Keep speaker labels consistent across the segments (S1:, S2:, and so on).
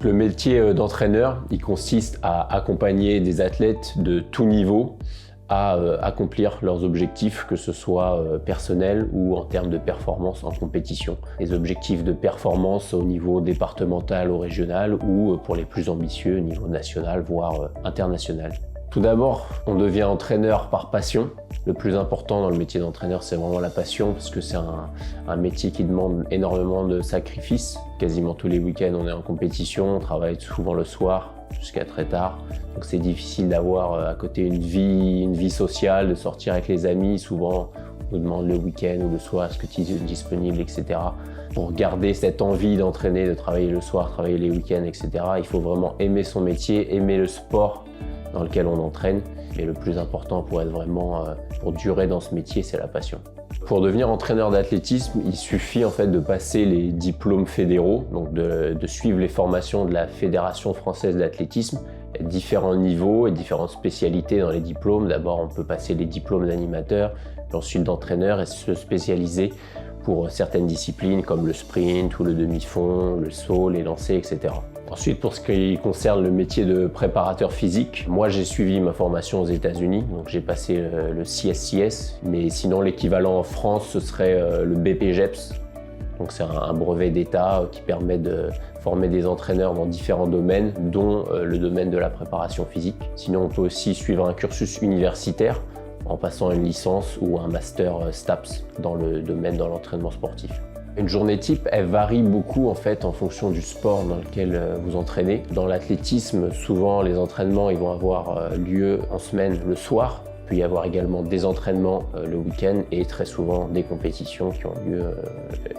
S1: Le métier d'entraîneur, il consiste à accompagner des athlètes de tout niveau à accomplir leurs objectifs, que ce soit personnels ou en termes de performance en compétition. Les objectifs de performance au niveau départemental ou régional ou pour les plus ambitieux au niveau national, voire international. Tout d'abord, on devient entraîneur par passion. Le plus important dans le métier d'entraîneur, c'est vraiment la passion parce que c'est un métier qui demande énormément de sacrifices. Quasiment tous les week-ends, on est en compétition, on travaille souvent le soir jusqu'à très tard. Donc c'est difficile d'avoir à côté une vie sociale, de sortir avec les amis. Souvent, on nous demande le week-end ou le soir, est-ce que tu es disponible, etc. Pour garder cette envie d'entraîner, de travailler le soir, travailler les week-ends, etc., il faut vraiment aimer son métier, aimer le sport dans lequel on entraîne. Et le plus important pour être vraiment, pour durer dans ce métier, c'est la passion. Pour devenir entraîneur d'athlétisme, il suffit en fait de passer les diplômes fédéraux, donc de suivre les formations de la Fédération française d'athlétisme. Il y a différents niveaux et différentes spécialités dans les diplômes. D'abord, on peut passer les diplômes d'animateur, puis ensuite d'entraîneur et se spécialiser pour certaines disciplines comme le sprint ou le demi-fond, le saut, les lancers, etc. Ensuite, pour ce qui concerne le métier de préparateur physique, moi j'ai suivi ma formation aux États-Unis, donc j'ai passé le CSCS, mais sinon l'équivalent en France ce serait le BPJEPS. Donc c'est un brevet d'État qui permet de former des entraîneurs dans différents domaines, dont le domaine de la préparation physique. Sinon on peut aussi suivre un cursus universitaire en passant une licence ou un master STAPS dans le domaine de l'entraînement sportif. Une journée type, elle varie beaucoup en fait en fonction du sport dans lequel vous entraînez. Dans l'athlétisme, souvent les entraînements ils vont avoir lieu en semaine le soir. Il peut y avoir également des entraînements le week-end et très souvent des compétitions qui ont lieu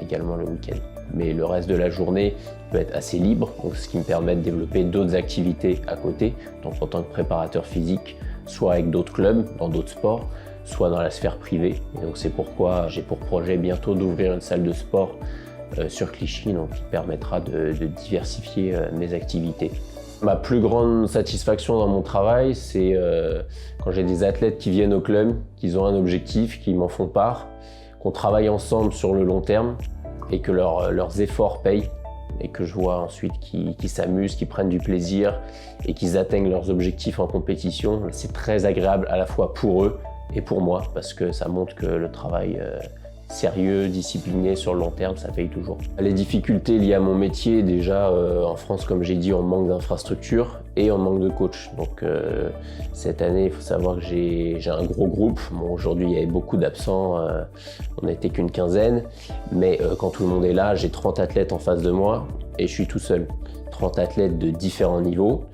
S1: également le week-end. Mais le reste de la journée peut être assez libre, donc ce qui me permet de développer d'autres activités à côté, donc en tant que préparateur physique, soit avec d'autres clubs, dans d'autres sports, soit dans la sphère privée. Et donc c'est pourquoi j'ai pour projet bientôt d'ouvrir une salle de sport sur Clichy, donc qui permettra de diversifier mes activités. Ma plus grande satisfaction dans mon travail, c'est quand j'ai des athlètes qui viennent au club, qu'ils ont un objectif, qui m'en font part, qu'on travaille ensemble sur le long terme et que leurs efforts payent et que je vois ensuite qu'ils s'amusent, qu'ils prennent du plaisir et qu'ils atteignent leurs objectifs en compétition. C'est très agréable à la fois pour eux et pour moi parce que ça montre que le travail sérieux, discipliné sur le long terme, ça paye toujours. Les difficultés liées à mon métier, déjà en France, comme j'ai dit, on manque d'infrastructures et on manque de coach. Donc cette année, il faut savoir que j'ai un gros groupe. Bon, aujourd'hui, il y avait beaucoup d'absents, on n'était qu'une quinzaine, mais quand tout le monde est là, j'ai 30 athlètes en face de moi et je suis tout seul. 30 athlètes de différents niveaux.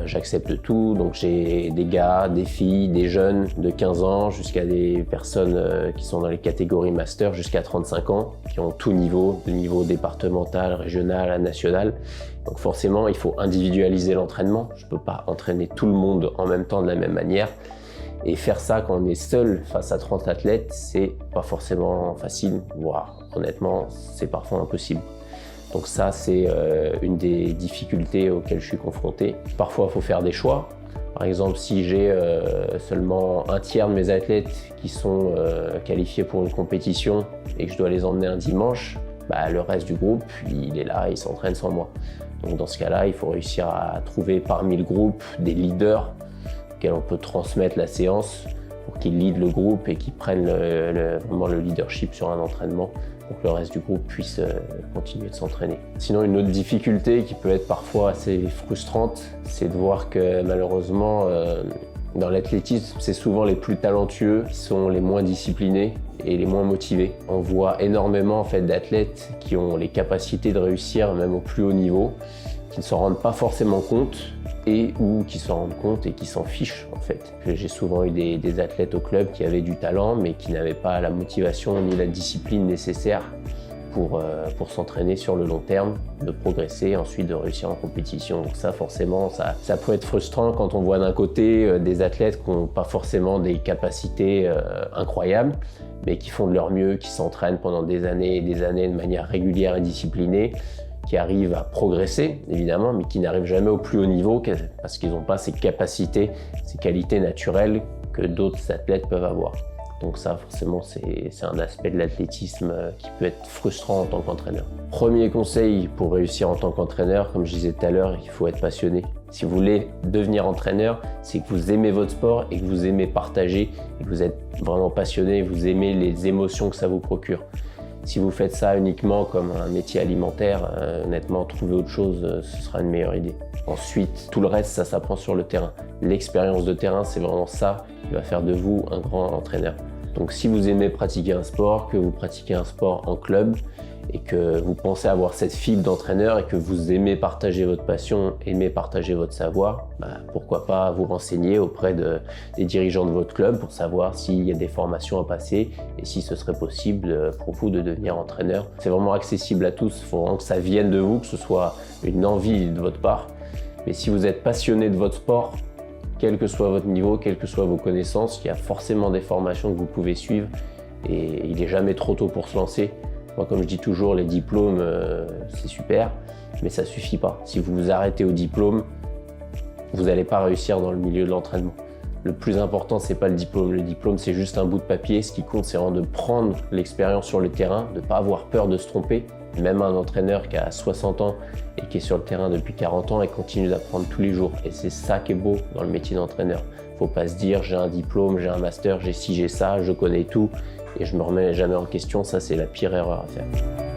S1: J'accepte tout, donc j'ai des gars, des filles, des jeunes de 15 ans jusqu'à des personnes qui sont dans les catégories master jusqu'à 35 ans, qui ont tout niveau, de niveau départemental, régional, national. Donc forcément, il faut individualiser l'entraînement. Je ne peux pas entraîner tout le monde en même temps de la même manière. Et faire ça quand on est seul face à 30 athlètes, c'est pas forcément facile, voire honnêtement, c'est parfois impossible. Donc ça, c'est une des difficultés auxquelles je suis confronté. Parfois, il faut faire des choix. Par exemple, si j'ai seulement un tiers de mes athlètes qui sont qualifiés pour une compétition et que je dois les emmener un dimanche, le reste du groupe, il est là, il s'entraîne sans moi. Donc dans ce cas-là, il faut réussir à trouver parmi le groupe des leaders auxquels on peut transmettre la séance pour qu'ils leadent le groupe et qu'ils prennent vraiment le leadership sur un entraînement pour que le reste du groupe puisse continuer de s'entraîner. Sinon, une autre difficulté qui peut être parfois assez frustrante, c'est de voir que malheureusement, dans l'athlétisme, c'est souvent les plus talentueux qui sont les moins disciplinés et les moins motivés. On voit énormément en fait, d'athlètes qui ont les capacités de réussir même au plus haut niveau, qui ne s'en rendent pas forcément compte et ou qui s'en rendent compte et qui s'en fichent en fait. J'ai souvent eu des athlètes au club qui avaient du talent mais qui n'avaient pas la motivation ni la discipline nécessaire pour s'entraîner sur le long terme, de progresser et ensuite de réussir en compétition. Donc ça forcément, ça peut être frustrant quand on voit d'un côté des athlètes qui n'ont pas forcément des capacités incroyables mais qui font de leur mieux, qui s'entraînent pendant des années et des années de manière régulière et disciplinée, qui arrivent à progresser, évidemment, mais qui n'arrivent jamais au plus haut niveau parce qu'ils n'ont pas ces capacités, ces qualités naturelles que d'autres athlètes peuvent avoir. Donc ça, forcément, c'est un aspect de l'athlétisme qui peut être frustrant en tant qu'entraîneur. Premier conseil pour réussir en tant qu'entraîneur, comme je disais tout à l'heure, il faut être passionné. Si vous voulez devenir entraîneur, c'est que vous aimez votre sport et que vous aimez partager et que vous êtes vraiment passionné, vous aimez les émotions que ça vous procure. Si vous faites ça uniquement comme un métier alimentaire, honnêtement, trouver autre chose, ce sera une meilleure idée. Ensuite, tout le reste, ça s'apprend sur le terrain. L'expérience de terrain, c'est vraiment ça qui va faire de vous un grand entraîneur. Donc si vous aimez pratiquer un sport, que vous pratiquez un sport en club et que vous pensez avoir cette fibre d'entraîneur et que vous aimez partager votre passion, aimez partager votre savoir, pourquoi pas vous renseigner auprès des dirigeants de votre club pour savoir s'il y a des formations à passer et si ce serait possible pour vous de devenir entraîneur. C'est vraiment accessible à tous, il faut vraiment que ça vienne de vous, que ce soit une envie de votre part. Mais si vous êtes passionné de votre sport, quel que soit votre niveau, quelles que soient vos connaissances, il y a forcément des formations que vous pouvez suivre et il n'est jamais trop tôt pour se lancer. Moi, comme je dis toujours, les diplômes, c'est super, mais ça ne suffit pas. Si vous vous arrêtez au diplôme, vous n'allez pas réussir dans le milieu de l'entraînement. Le plus important, c'est pas le diplôme. Le diplôme, c'est juste un bout de papier. Ce qui compte, c'est vraiment de prendre l'expérience sur le terrain, de ne pas avoir peur de se tromper. Même un entraîneur qui a 60 ans et qui est sur le terrain depuis 40 ans, il continue d'apprendre tous les jours. Et c'est ça qui est beau dans le métier d'entraîneur. Faut pas se dire j'ai un diplôme, j'ai un master, j'ai ci, j'ai ça, je connais tout et je me remets jamais en question. Ça, c'est la pire erreur à faire.